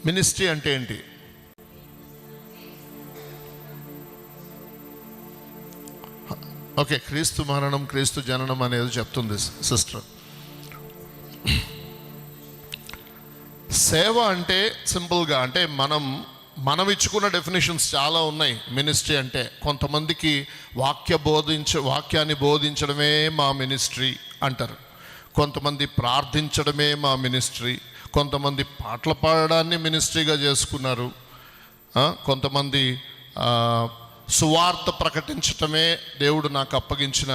Ministry అంటే ఏంటి? Okay, క్రీస్తు మరణం క్రీస్తు జననం అనేది చెప్తుంది సిస్టర్. సేవ అంటే సింపుల్గా అంటే మనం ఇచ్చుకున్న డెఫినేషన్స్ చాలా ఉన్నాయి. మినిస్ట్రీ అంటే కొంతమందికి వాక్యాన్ని బోధించడమే మా మినిస్ట్రీ అంటారు, కొంతమంది ప్రార్థించడమే మా మినిస్ట్రీ, కొంతమంది పాటలు పాడడాన్ని మినిస్ట్రీగా చేసుకున్నారు, కొంతమంది సువార్త ప్రకటించటమే దేవుడు నాకు అప్పగించిన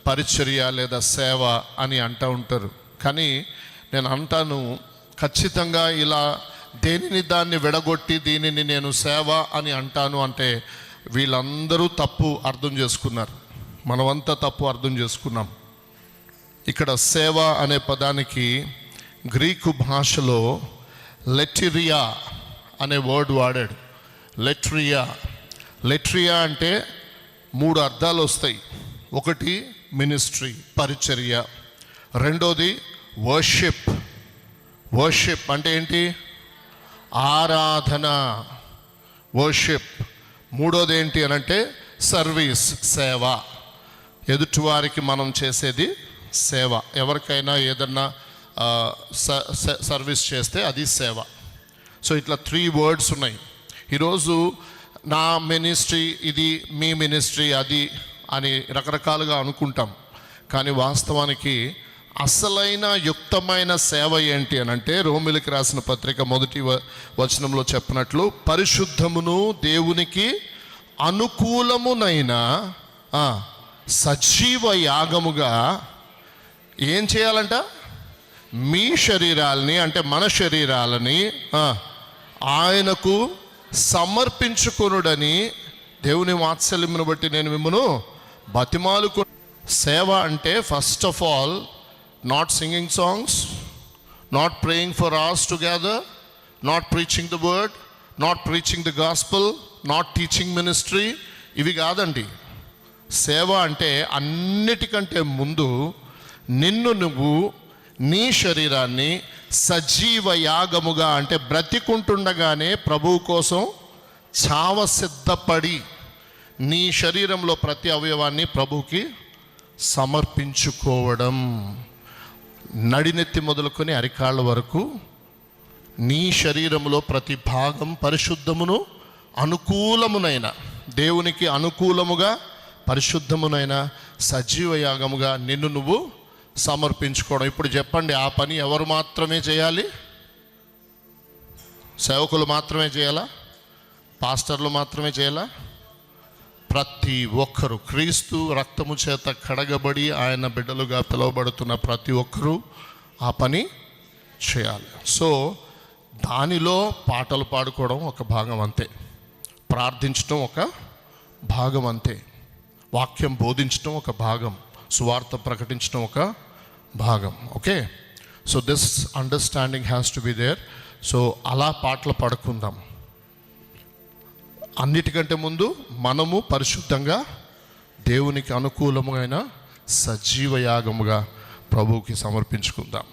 పరిచర్య లేదా సేవ అని అంటూ ఉంటారు. కానీ నేను అంటాను, ఖచ్చితంగా ఇలా దేనిని దాన్ని విడగొట్టి దీనిని నేను సేవ అని అంటాను అంటే వీళ్ళందరూ తప్పు అర్థం చేసుకున్నారు, మనమంతా తప్పు అర్థం చేసుకున్నాం. ఇక్కడ సేవ అనే పదానికి గ్రీకు భాషలో లెట్రియా అనే వర్డ్ వాడాడు. లెట్రియా అంటే 3 అర్థాలు వస్తాయి. ఒకటి మినిస్ట్రీ, పరిచర్య. రెండోది వర్షిప్ అంటే ఏంటి? ఆరాధన, వర్షిప్. మూడోది ఏంటి అనంటే సర్వీస్, సేవ. ఎదుటివారికి మనం చేసేది సేవ. ఎవరికైనా ఏదన్నా సర్వీస్ చేస్తే అది సేవ. సో ఇట్లా 3 వర్డ్స్ ఉన్నాయి. ఈరోజు నా మినిస్ట్రీ ఇది, మీ మినిస్ట్రీ అది అని రకరకాలుగా అనుకుంటాం. కానీ వాస్తవానికి అసలైన యుక్తమైన సేవ ఏంటి అనంటే రోమిలికి రాసిన పత్రిక 1వ వచనంలో చెప్పినట్లు పరిశుద్ధమును దేవునికి అనుకూలమునైన సజీవ యాగముగా ఏం చేయాలంట? మీ శరీరాలని అంటే మన శరీరాలని ఆయనకు సమర్పించుకొనుడని దేవుని వాత్సల్యమును బట్టి నేను మిమ్మను బతిమాలుకు. సేవ అంటే first of all not singing songs, not praying for hours together, not preaching the word, not preaching the gospel, not teaching ministry. ఇవి కాదండి. సేవ అంటే అన్నిటికంటే ముందు నువ్వు నీ శరీరాన్ని సజీవ యాగముగా అంటే బ్రతికుంటుండగానే ప్రభువు కోసం చావ సిద్ధపడి నీ శరీరంలో ప్రతి అవయవాన్ని ప్రభువుకి సమర్పించుకోవడం. నడినెత్తి మొదలుకొని అరికాళ్ళ వరకు నీ శరీరంలో ప్రతి భాగం పరిశుద్ధమును అనుకూలమునైన దేవునికి అనుకూలముగా పరిశుద్ధమునైన సజీవ యాగముగా నువ్వు సమర్పించుకోవడం. ఇప్పుడు చెప్పండి, ఆ పని ఎవరు మాత్రమే చేయాలి? సేవకులు మాత్రమే చేయాలా? పాస్టర్లు మాత్రమే చేయాలా? ప్రతి ఒక్కరూ క్రీస్తు రక్తము చేత కడగబడి ఆయన బిడ్డలుగా పిలువబడుతున్న ప్రతి ఒక్కరూ ఆ పని చేయాలి. సో దానిలో పాటలు పాడుకోవడం ఒక భాగం అంతే, ప్రార్థించడం ఒక భాగం అంతే, వాక్యం బోధించడం ఒక భాగం, సువార్త ప్రకటించడం ఒక భాగం. Okay, so this understanding has to be there. So అలా పాటలు పాడుకుందాం. అన్నిటికంటే ముందు మనము పరిశుద్ధంగా దేవునికి అనుకూలమైన సజీవ యాగముగా ప్రభువుకి సమర్పించుకుందాం.